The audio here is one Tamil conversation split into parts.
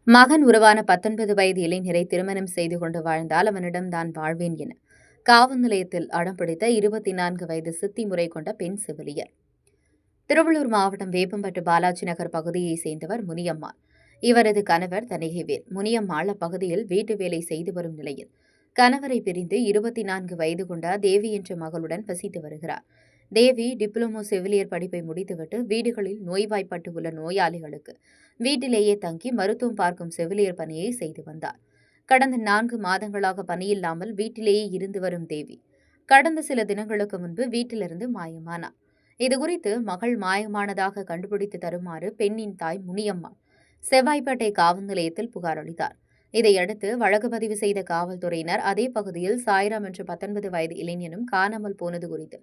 மகன் உருவான 19 வயது இளைஞரை திருமணம் செய்து கொண்டு வாழ்ந்தால் அவனிடம் தான் வாழ்வேன் என காவல் நிலையத்தில் அடம் பிடித்த 24 வயது சித்தி முறை கொண்ட பெண் செவிலியர். திருவள்ளூர் மாவட்டம் வேப்பம்பட்டு பாலாஜி நகர் பகுதியைச் சேர்ந்தவர் முனியம்மாள். இவரது கணவர் தணிகைவேல். முனியம்மாள் அப்பகுதியில் வீட்டு வேலை செய்து வரும் நிலையில் கணவரை பிரிந்து 24 வயது கொண்ட தேவி என்ற மகளுடன் வசித்து வருகிறார். தேவி டிப்ளமோ செவிலியர் படிப்பை முடித்துவிட்டு வீடுகளில் நோய்வாய்ப்பட்டு உள்ள நோயாளிகளுக்கு வீட்டிலேயே தங்கி மருத்துவம் பார்க்கும் செவிலியர் பணியை செய்து வந்தார். கடந்த 4 மாதங்களாக பணியில்லாமல் வீட்டிலேயே இருந்து வரும் தேவி கடந்த சில தினங்களுக்கு முன்பு வீட்டிலிருந்து மாயமானார். இதுகுறித்து மகள் மாயமானதாக கண்டுபிடித்து தருமாறு பெண்ணின் தாய் முனியம்மாள் செவ்வாய்ப்பேட்டை காவல் நிலையத்தில் புகார் அளித்தார். இதையடுத்து வழக்கு பதிவு செய்த காவல்துறையினர் அதே பகுதியில் சாய்ராம் என்ற 19 வயது இளைஞனும் காணாமல் போனது குறித்து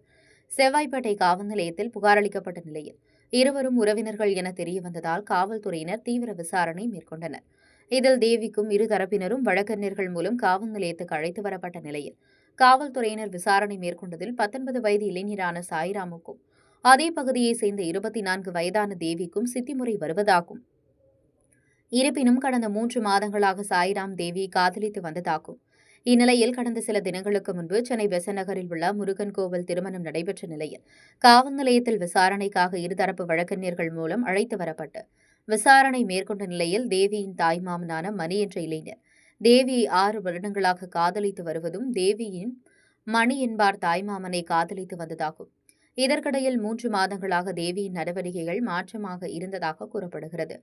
செவ்வாய்ப்பேட்டை காவல் நிலையத்தில் புகார் அளிக்கப்பட்ட நிலையில் இருவரும் உறவினர்கள் என தெரியவந்ததால் காவல்துறையினர் தீவிர விசாரணை மேற்கொண்டனர். இதில் தேவிக்கும் இரு தரப்பினரும் வழக்கறிஞர்கள் மூலம் காவல் நிலையத்துக்கு அழைத்து வரப்பட்ட நிலையில் காவல்துறையினர் விசாரணை மேற்கொண்டதில் 19 வயது இளைஞரான சாய்ராமுக்கும் அதே பகுதியைச் சேர்ந்த 24 வயதான தேவிக்கும் சித்திமுறை வருவதாகும். இருப்பினும் கடந்த 3 மாதங்களாக சாய்ராம் தேவி காதலித்து வந்ததாகும். இந்நிலையில் கடந்த சில தினங்களுக்கு முன்பு சென்னை பெசன்ட் நகரில் உள்ள முருகன் கோவில் திருமணம் நடைபெற்ற நிலையில் காவல் நிலையத்தில் விசாரணைக்காக இருதரப்பு வழக்கறிஞர்கள் மூலம் அழைத்து வரப்பட்டு விசாரணை மேற்கொண்ட நிலையில் தேவியின் தாய்மாமனான மணி என்ற இளைஞர் தேவியை 6 வருடங்களாக காதலித்து வருவதும் தேவியின் மணி என்பார் தாய்மாமனை காதலித்து வந்ததாகும். இதற்கிடையில் 3 மாதங்களாக தேவியின் நடவடிக்கைகள் மாற்றமாக இருந்ததாக கூறப்படுகிறது.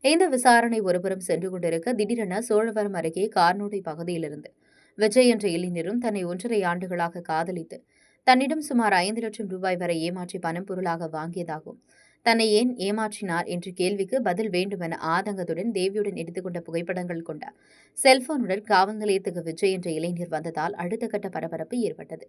இந்த விசாரணை ஒருபுறம் சென்று கொண்டிருக்க திடீரென சோழவரம் அருகே கார்னோடை பகுதியிலிருந்து விஜய் என்ற இளைஞரும் தன்னை 1.5 ஆண்டுகளாக காதலித்து தன்னிடம் சுமார் 5 லட்சம் ரூபாய் வரை ஏமாற்றி பணம் பொருளாக வாங்கியதாகவும் தன்னை ஏன் ஏமாற்றினார் என்ற கேள்விக்கு பதில் வேண்டுமென ஆதங்கத்துடன் தேவியுடன் எடுத்துக்கொண்ட புகைப்படங்கள் கொண்ட செல்போனுடன் காவல் நிலையத்துக்கு விஜய் என்ற இளைஞர் வந்ததால் அடுத்த கட்ட பரபரப்பு ஏற்பட்டது.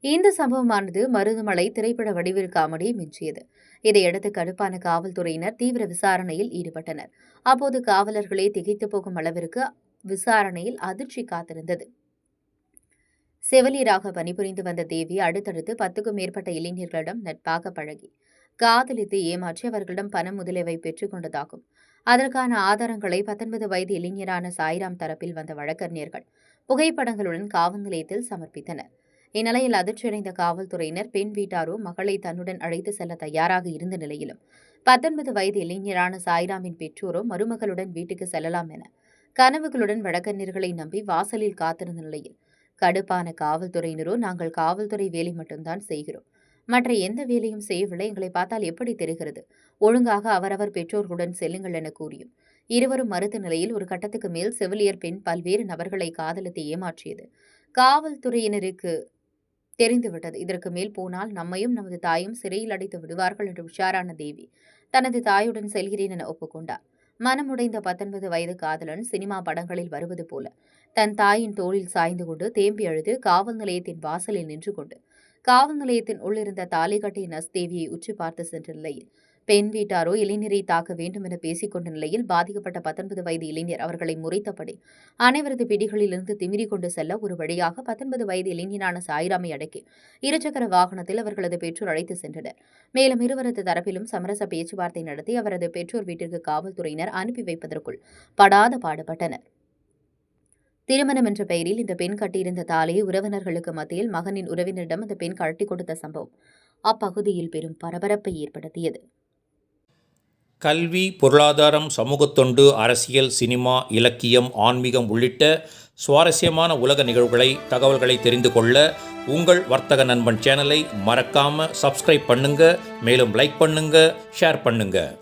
இந்த சம்பவமானது மருதமலை திரைப்பட வடிவில் காமெடி மிஞ்சியது. இதையடுத்து கடுப்பான காவல்துறையினர் தீவிர விசாரணையில் ஈடுபட்டனர். அப்போது காவலர்களே திகைத்து போகும் அளவிற்கு விசாரணையில் அதிர்ச்சி காத்திருந்தது. செவிலியராக பணிபுரிந்து வந்த தேவி அடுத்தடுத்து 10க்கும் மேற்பட்ட இளைஞர்களிடம் நட்பாக பழகி காதலித்து ஏமாற்றி அவர்களிடம் பணம் முதலியவை பெற்றுக் கொண்டதாகும். அதற்கான ஆதாரங்களை 19 வயது இளைஞரான சாய்ராம் தரப்பில் வந்த வழக்கறிஞர்கள் புகைப்படங்களுடன் காவல் நிலையத்தில் சமர்ப்பித்தனர். இந்நிலையில் அதிர்ச்சியடைந்த காவல்துறையினர் பெண் வீட்டாரோ மகளை தன்னுடன் அழைத்து செல்ல தயாராக இருந்த நிலையிலும் 19 வயது இளைஞரான சாய்ராமின் பெற்றோரோ மருமகளுடன் வீட்டுக்கு செல்லலாம் என கனவுகளுடன் வழக்கறிஞர்களை நம்பி வாசலில் காத்திருந்த நிலையில் கடுப்பான காவல்துறையினரோ நாங்கள் காவல்துறை வேலை மட்டும்தான் செய்கிறோம், மற்ற எந்த வேலையும் செய்யவில்லை, எங்களை பார்த்தால் எப்படி தெரிகிறது, ஒழுங்காக அவரவர் பெற்றோர்களுடன் செல்லுங்கள் என கூறியும் இருவரும் மறுத்த நிலையில் ஒரு கட்டத்துக்கு மேல் செவிலியர் பெண் பல்வேறு நபர்களை காதலித்து ஏமாற்றியது காவல்துறையினருக்கு தெரிந்துவிட்டது. இதற்கு மேல் போனால் நம்மையும் நமது தாயும் சிறையில் அடைத்து விடுவார்கள் என்று உஷாரான தேவி தனது தாயுடன் செல்கிறேன் என ஒப்புக்கொண்டார். மனமுடைந்த 19 வயது காதலன் சினிமா படங்களில் வருவது போல தன் தாயின் தோளில் சாய்ந்து கொண்டு தேம்பி அழுது காவல் நிலையத்தின் வாசலில் நின்று கொண்டு காவல் நிலையத்தின் உள்ளிருந்த தாலி கட்டிய நஸ் தேவியை உற்று பார்த்து சென்ற நிலையில் பெண் வீட்டாரோ இளைஞரை தாக்க வேண்டும் என பேசிக் கொண்ட நிலையில் பாதிக்கப்பட்ட 19 வயது இளைஞர் அவர்களை முறைத்தபடி அனைவரது பிடிகளிலிருந்து திமிரி கொண்டு செல்ல ஒரு வழியாக 19 வயது இளைஞரான சாய்ராமை அடக்கி இருசக்கர வாகனத்தில் அவர்களது பெற்றோர் அழைத்து சென்றனர். மேலும் இருவரது தரப்பிலும் சமரச பேச்சுவார்த்தை நடத்தி அவரது பெற்றோர் வீட்டிற்கு காவல்துறையினர் அனுப்பி வைப்பதற்குள் படாத பாடுபட்டனர். திருமணம் என்ற பெயரில் இந்த பெண் கட்டியிருந்த தாலியை உறவினர்களுக்கு மத்தியில் மகனின் உறவினரிடம் அந்த பெண் கழட்டி கொடுத்த சம்பவம் அப்பகுதியில் பெரும் பரபரப்பை ஏற்படுத்தியது. கல்வி, பொருளாதாரம், சமூகத்தொண்டு, அரசியல், சினிமா, இலக்கியம், ஆன்மீகம் உள்ளிட்ட சுவாரஸ்யமான உலக நிகழ்வுகளை தகவல்களை தெரிந்து கொள்ள உங்கள் வர்த்தக நண்பன் சேனலை மறக்காமல் சப்ஸ்கிரைப் பண்ணுங்கள். மேலும் லைக் பண்ணுங்கள், ஷேர் பண்ணுங்கள்.